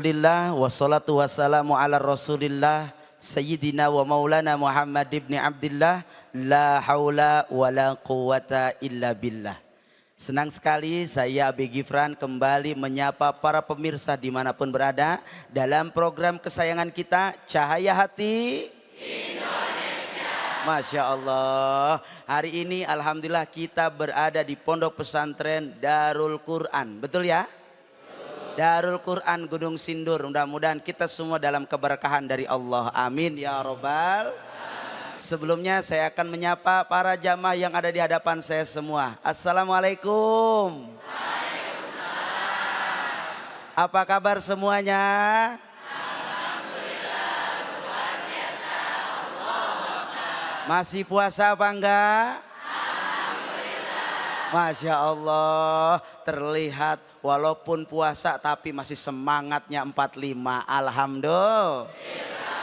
Alhamdulillah wassalatu wassalamu ala rasulillah Sayyidina wa maulana Muhammad ibn Abdillah. La haula wa la quwata illa billah. Senang sekali saya Abi Gifran kembali menyapa para pemirsa dimanapun berada dalam program kesayangan kita Cahaya Hati Indonesia. Masya Allah, hari ini alhamdulillah kita berada di Pondok Pesantren Darul Quran, betul ya? Darul Quran Gunung Sindur. Mudah-mudahan kita semua dalam keberkahan dari Allah. Amin ya robbal. Sebelumnya saya akan menyapa para jamaah yang ada di hadapan saya semua. Assalamualaikum. Waalaikumsalam. Apa kabar semuanya? Alhamdulillah luar biasa. Masih puasa apa enggak? Masya Allah, terlihat walaupun puasa tapi masih semangatnya 45. Alhamdulillah.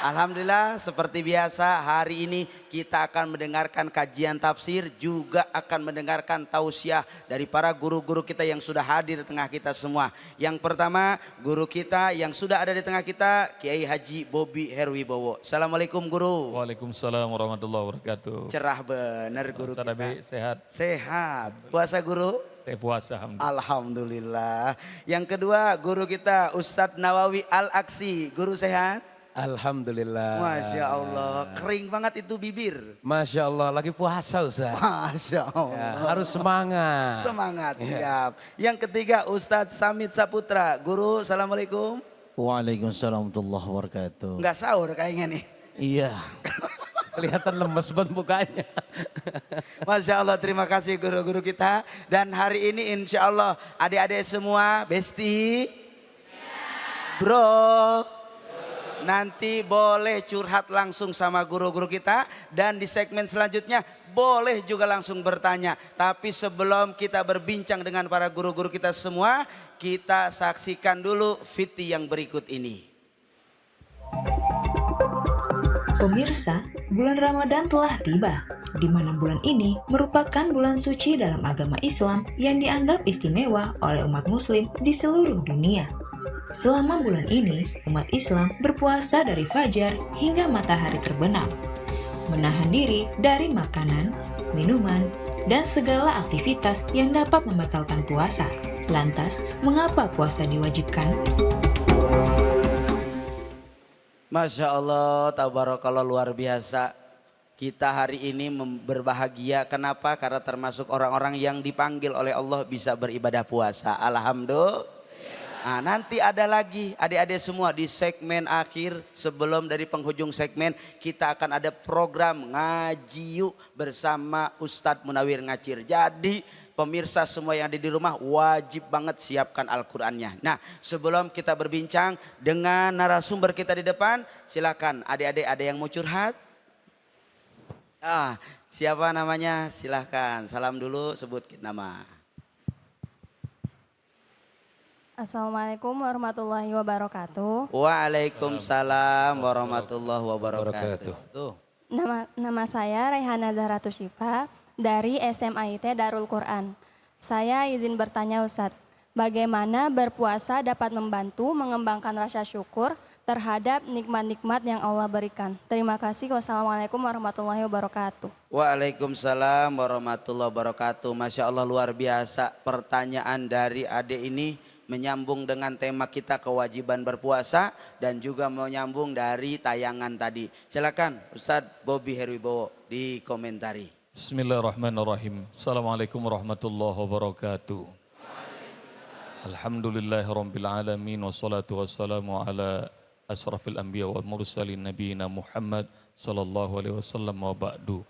Alhamdulillah, seperti biasa hari ini kita akan mendengarkan kajian tafsir, juga akan mendengarkan tausiah dari para guru-guru kita yang sudah hadir di tengah kita semua. Yang pertama, guru kita yang sudah ada di tengah kita, Kiai Haji Bobi Herwibowo. Assalamualaikum guru. Waalaikumsalam warahmatullahi wabarakatuh. Cerah bener guru kita. Sehat. Sehat. Puasa guru? Saya puasa alhamdulillah. Alhamdulillah. Yang kedua, guru kita Ustadz Nawawi Al-Aksi. Guru sehat? Alhamdulillah. Masya Allah, kering banget itu bibir. Masya Allah, lagi puasa Ustaz. Masya Allah. Ya, harus semangat. Semangat, siap. Yang ketiga Ustadz Samit Saputra. Guru, Assalamualaikum. Waalaikumsalam warahmatullahi wabarakatuh. Enggak sahur kayaknya nih. Iya. Kelihatan lemes banget mukanya. Masya Allah, terima kasih guru-guru kita. Dan hari ini insya Allah adik-adik semua, Besti, Bro, nanti boleh curhat langsung sama guru-guru kita. Dan di segmen selanjutnya boleh juga langsung bertanya. Tapi sebelum kita berbincang dengan para guru-guru kita semua, kita saksikan dulu fiti yang berikut ini. Pemirsa, bulan Ramadan telah tiba, di mana bulan ini merupakan bulan suci dalam agama Islam yang dianggap istimewa oleh umat muslim di seluruh dunia. Selama bulan ini, umat Islam berpuasa dari fajar hingga matahari terbenam, menahan diri dari makanan, minuman, dan segala aktivitas yang dapat membatalkan puasa. Lantas, mengapa puasa diwajibkan? Masya Allah, tabarakallah, luar biasa. Kita hari ini berbahagia. Kenapa? Karena termasuk orang-orang yang dipanggil oleh Allah bisa beribadah puasa. Alhamdulillah. Nah, nanti ada lagi adik-adik semua di segmen akhir, sebelum dari penghujung segmen kita akan ada program ngaji yuk bersama Ustadz Munawir Ngacir. Jadi pemirsa semua yang ada di rumah wajib banget siapkan Al-Qur'annya. Nah, sebelum kita berbincang dengan narasumber kita di depan, silakan adik-adik ada yang mau curhat? Siapa namanya? Silahkan salam dulu, sebutkan nama. Assalamualaikum warahmatullahi wabarakatuh. Waalaikumsalam warahmatullahi wabarakatuh. Nama saya Reihana Zahratu Syifa dari SMAIT Darul Quran. Saya izin bertanya Ustadz, bagaimana berpuasa dapat membantu mengembangkan rasa syukur terhadap nikmat-nikmat yang Allah berikan? Terima kasih. Wassalamualaikum warahmatullahi wabarakatuh. Waalaikumsalam warahmatullahi wabarakatuh. Masya Allah, luar biasa pertanyaan dari adik ini. Menyambung dengan tema kita kewajiban berpuasa dan juga menyambung dari tayangan tadi. Silakan Ustadz Bobi Herwibowo dikomentari. Bismillahirrahmanirrahim. Assalamualaikum warahmatullahi wabarakatuh. Alhamdulillahirabbil alamin wassalatu wassalamu ala asrafil anbiya wal mursalin nabiyina Muhammad sallallahu alaihi wasallam wa ba'du.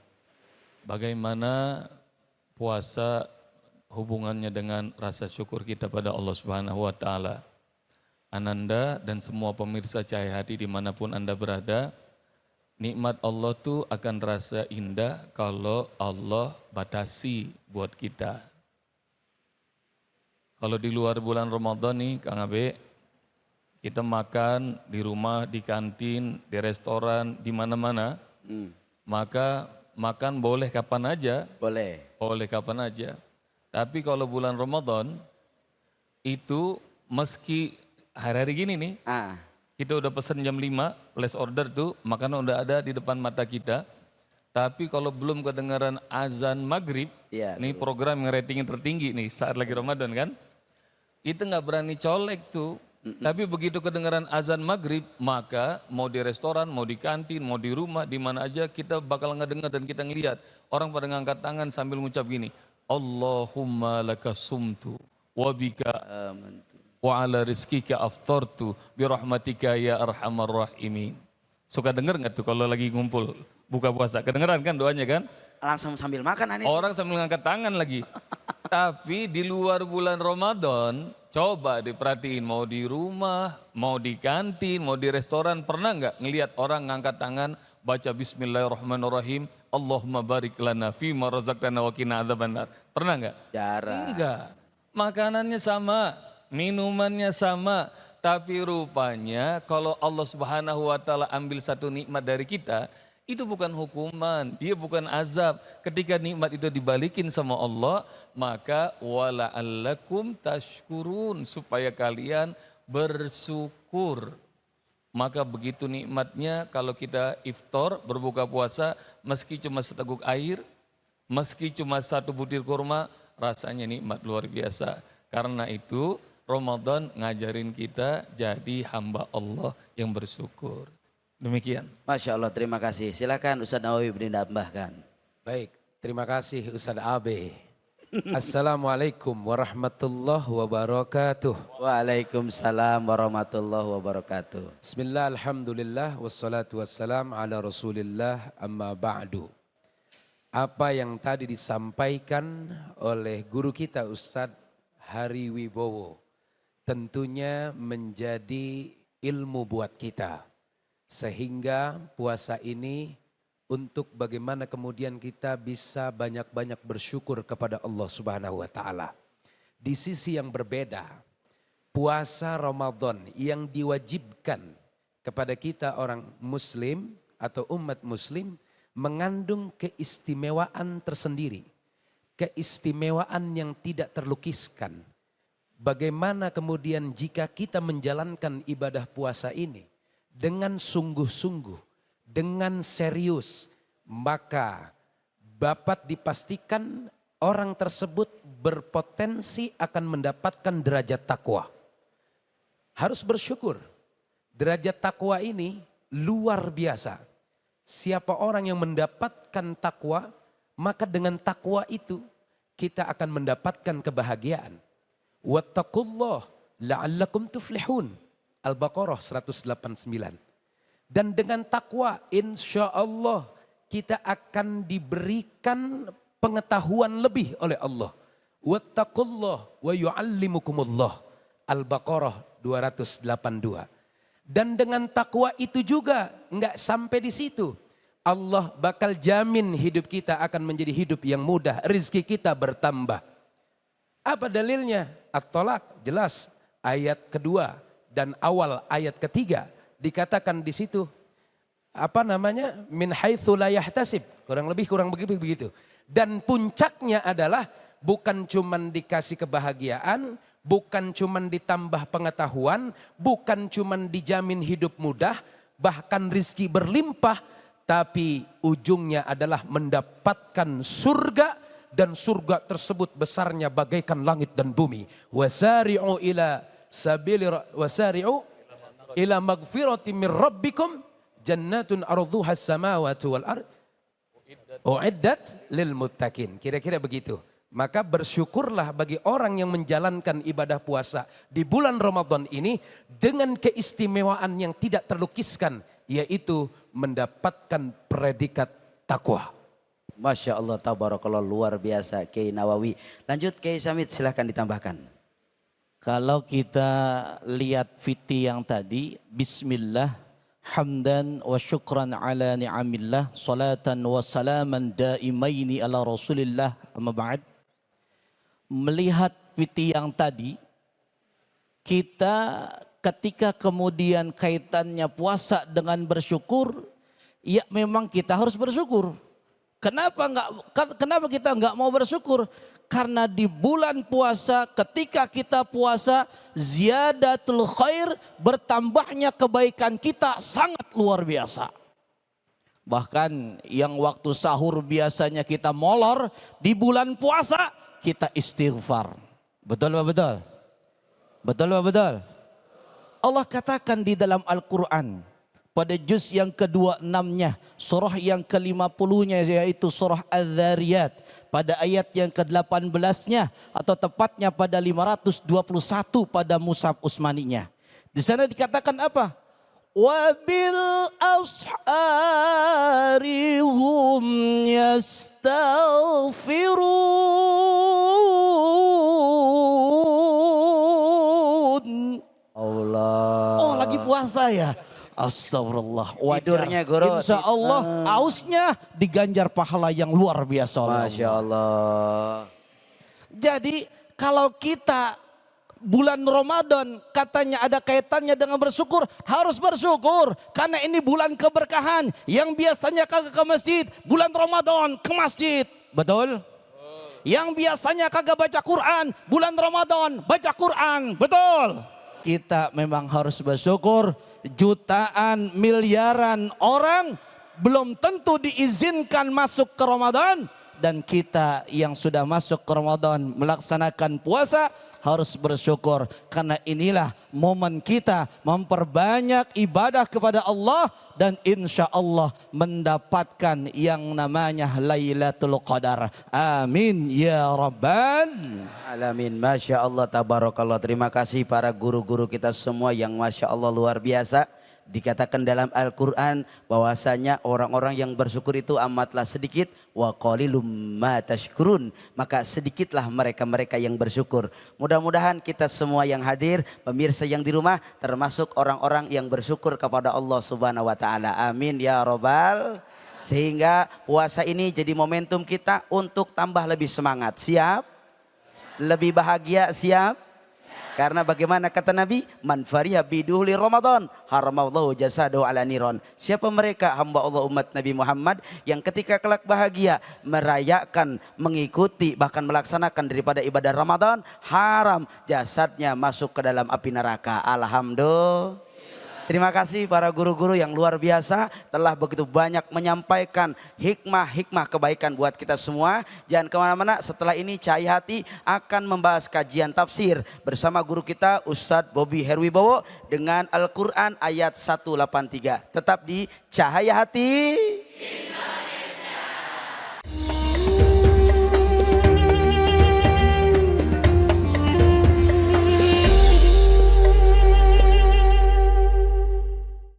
Bagaimana puasa hubungannya dengan rasa syukur kita pada Allah Subhanahu wa Ta'ala? Ananda dan semua pemirsa Cahaya Hati dimanapun Anda berada, nikmat Allah tuh akan terasa indah kalau Allah batasi buat kita. Kalau di luar bulan Ramadan nih Kang Abe, kita makan di rumah, di kantin, di restoran, di mana-mana, maka makan boleh kapan aja. Boleh kapan aja. Tapi kalau bulan Ramadan itu meski hari-hari gini nih, Ah, kita udah pesen jam 5, last order tuh, makanan udah ada di depan mata kita. Tapi kalau belum kedengaran azan maghrib, Iya, ini program yang ratingnya tertinggi nih saat lagi Ramadan kan, itu nggak berani colek tuh. Tapi begitu kedengaran azan maghrib, maka mau di restoran, mau di kantin, mau di rumah, di mana aja kita bakal ngedengar dan kita ngelihat orang pada ngangkat tangan sambil ngucap gini, Allahumma laka sumtu wa bika wa ala rizkika aftartu birahmatika ya arhamar rahimin. Suka denger nggak tuh kalau lagi ngumpul buka puasa? Kedengeran kan doanya kan? langsung sambil makan aneh. Orang sambil ngangkat tangan lagi. Tapi di luar bulan Ramadan, coba diperhatiin mau di rumah, mau di kantin, mau di restoran, pernah nggak ngelihat orang ngangkat tangan baca Bismillahirrahmanirrahim, Allahumma barik lana fima razaqtana wa qina adzabannar. Pernah nggak? Jarang. Enggak. Makanannya sama, minumannya sama, tapi rupanya kalau Allah Subhanahu wa taala ambil satu nikmat dari kita, itu bukan hukuman, dia bukan azab. Ketika nikmat itu dibalikin sama Allah, maka wala'allakum tashkurun, supaya kalian bersyukur. Maka begitu nikmatnya kalau kita iftar, berbuka puasa, meski cuma seteguk air, meski cuma satu butir kurma, rasanya nikmat luar biasa. Karena itu Ramadan ngajarin kita jadi hamba Allah yang bersyukur. Demikian. Masya Allah, terima kasih. Silakan Ustaz Nawawi menambahkan. Baik, terima kasih Ustaz Abe. Assalamualaikum warahmatullahi wabarakatuh. Waalaikumsalam warahmatullahi wabarakatuh. Bismillah, alhamdulillah, wassalatu wassalam ala rasulillah, amma ba'du. Apa yang tadi disampaikan oleh guru kita Ustadz Hari Wibowo tentunya menjadi ilmu buat kita. Sehingga puasa ini untuk bagaimana kemudian kita bisa banyak-banyak bersyukur kepada Allah Subhanahu wa taala. Di sisi yang berbeda, puasa Ramadan yang diwajibkan kepada kita orang muslim atau umat muslim mengandung keistimewaan tersendiri. Keistimewaan yang tidak terlukiskan. Bagaimana kemudian jika kita menjalankan ibadah puasa ini dengan sungguh-sungguh, dengan serius, maka dapat dipastikan orang tersebut berpotensi akan mendapatkan derajat takwa. Harus bersyukur. Derajat takwa ini luar biasa. Siapa orang yang mendapatkan takwa, maka dengan takwa itu kita akan mendapatkan kebahagiaan. Wattaqullah la'allakum tuflihun. Al-Baqarah 189. Dan dengan takwa insya Allah kita akan diberikan pengetahuan lebih oleh Allah. Wattaqullah wa yu'allimukumullah. Al-Baqarah 282. Dan dengan takwa itu juga enggak sampai di situ. Allah bakal jamin hidup kita akan menjadi hidup yang mudah, rezeki kita bertambah. Apa dalilnya? At-Tolak jelas ayat kedua dan awal ayat ketiga dikatakan di situ min haitsu la yahtasib, kurang begitu. Dan puncaknya adalah bukan cuman dikasih kebahagiaan, bukan cuman ditambah pengetahuan, bukan cuman dijamin hidup mudah, bahkan rizki berlimpah, tapi ujungnya adalah mendapatkan surga, dan surga tersebut besarnya bagaikan langit dan bumi. Wasari'u ila magfiratin min rabbikum jannatun arduha as-samawati wal ard uiddat lil muttaqin. Kira-kira begitu. Maka bersyukurlah bagi orang yang menjalankan ibadah puasa di bulan Ramadan ini dengan keistimewaan yang tidak terlukiskan, yaitu mendapatkan predikat takwa. Masya Allah, tabarakallah, luar biasa Kiai Nawawi. Lanjut Kiai Samit, silahkan ditambahkan. Kalau kita lihat fiti yang tadi, Bismillah, hamdan wa syukran ala ni'amillah, salatan wa salaman daimaini ala rasulillah, amma ba'd. Melihat fiti yang tadi, kita ketika kemudian kaitannya puasa dengan bersyukur, ya memang kita harus bersyukur. Kenapa kita nggak mau bersyukur? Karena di bulan puasa ketika kita puasa ziyadatul khair, bertambahnya kebaikan kita sangat luar biasa. Bahkan yang waktu sahur biasanya kita molor, di bulan puasa kita istighfar. Betul Pak betul? Betul Pak betul? Allah katakan di dalam Al-Quran pada juz yang ke-26-nya, surah yang ke-50-nya yaitu surah Az-Zariyat, pada ayat yang ke-18-nya atau tepatnya pada 521 pada mushaf Utsmaninya. Di sana dikatakan apa? Wabil ashari hum yastaghfirun. Allah. Oh lagi puasa ya? Astagfirullah. Tidurnya, Guru. Insya Allah ausnya diganjar pahala yang luar biasa. Masya Allah. Jadi kalau kita bulan Ramadan katanya ada kaitannya dengan bersyukur, harus bersyukur. Karena ini bulan keberkahan. Yang biasanya kagak ke masjid, bulan Ramadan ke masjid. Betul? Yang biasanya kagak baca Quran, bulan Ramadan baca Quran. Betul? Kita memang harus bersyukur. Jutaan, miliaran orang belum tentu diizinkan masuk ke Ramadan. Dan kita yang sudah masuk ke Ramadan melaksanakan puasa harus bersyukur. Karena inilah momen kita memperbanyak ibadah kepada Allah. Dan insya Allah mendapatkan yang namanya Lailatul Qadar. Amin ya Rabbal Alamin. Masya Allah, tabarakallah. Terima kasih para guru-guru kita semua yang Masya Allah luar biasa. Dikatakan dalam Al-Quran bahwasanya orang-orang yang bersyukur itu amatlah sedikit. Wa qalilum ma tashkurun. Maka sedikitlah mereka-mereka yang bersyukur. Mudah-mudahan kita semua yang hadir, pemirsa yang di rumah, termasuk orang-orang yang bersyukur kepada Allah Subhanahu wa Ta'ala. Amin ya Rabbal. Sehingga puasa ini jadi momentum kita untuk tambah lebih semangat. Siap? Lebih bahagia, siap? Karena bagaimana kata Nabi, man fariha biduhli Ramadan haramallahu jasadahu ala niron. Siapa mereka hamba Allah umat Nabi Muhammad yang ketika kelak bahagia merayakan, mengikuti, bahkan melaksanakan daripada ibadah Ramadan, haram jasadnya masuk ke dalam api neraka. Alhamdulillah. Terima kasih para guru-guru yang luar biasa telah begitu banyak menyampaikan hikmah-hikmah kebaikan buat kita semua. Jangan kemana-mana, setelah ini Cahaya Hati akan membahas kajian tafsir bersama guru kita Ustadz Bobby Herwibowo dengan Al-Quran ayat 183. Tetap di Cahaya Hati.